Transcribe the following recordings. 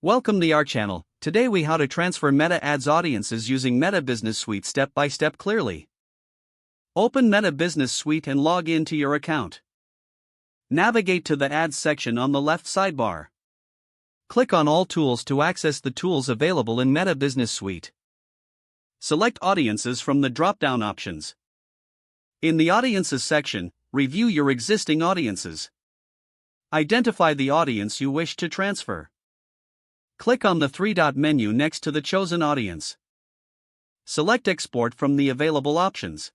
Welcome to our channel. Today we how to transfer Meta Ads audiences using Meta Business Suite step by step clearly. Open Meta Business Suite and log in to your account. Navigate to the Ads section on the left sidebar. Click on All Tools to access the tools available in Meta Business Suite. Select Audiences from the drop-down options. In the Audiences section, review your existing audiences. Identify the audience you wish to transfer. Click on the three-dot menu next to the chosen audience. Select Export from the available options.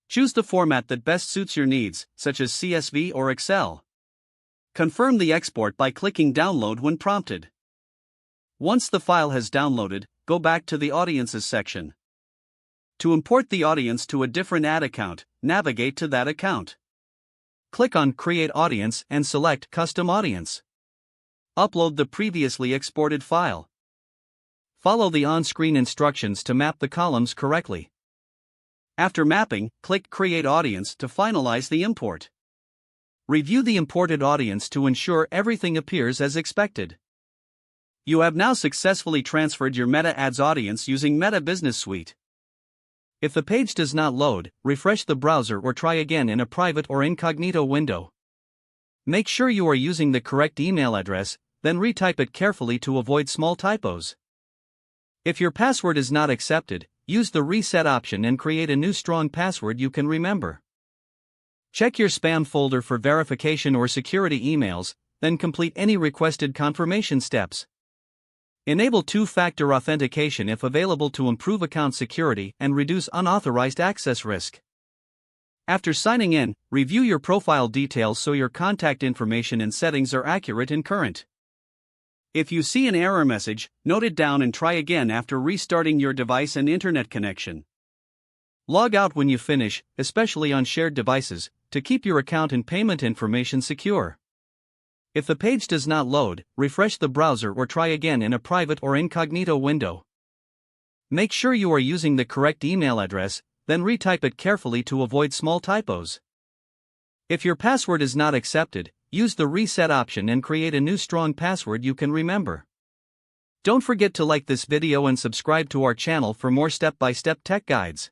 Choose the format that best suits your needs, such as CSV or Excel. Confirm the export by clicking Download when prompted. Once the file has downloaded, go back to the Audiences section. To import the audience to a different ad account, navigate to that account. Click on Create Audience and select Custom Audience. Upload the previously exported file. Follow the on-screen instructions to map the columns correctly. After mapping, click Create Audience to finalize the import. Review the imported audience to ensure everything appears as expected. You have now successfully transferred your Meta Ads audience using Meta Business Suite. If the page does not load, refresh the browser or try again in a private or incognito window. Make sure you are using the correct email address, then retype it carefully to avoid small typos. If your password is not accepted, use the reset option and create a new strong password you can remember. Check your spam folder for verification or security emails, then complete any requested confirmation steps. Enable two-factor authentication if available to improve account security and reduce unauthorized access risk. After signing in, review your profile details so your contact information and settings are accurate and current. If you see an error message, note it down and try again after restarting your device and internet connection. Log out when you finish, especially on shared devices, to keep your account and payment information secure. If the page does not load, refresh the browser or try again in a private or incognito window. Make sure you are using the correct email address, then retype it carefully to avoid small typos. If your password is not accepted, use the reset option and create a new strong password you can remember. Don't forget to like this video and subscribe to our channel for more step-by-step tech guides.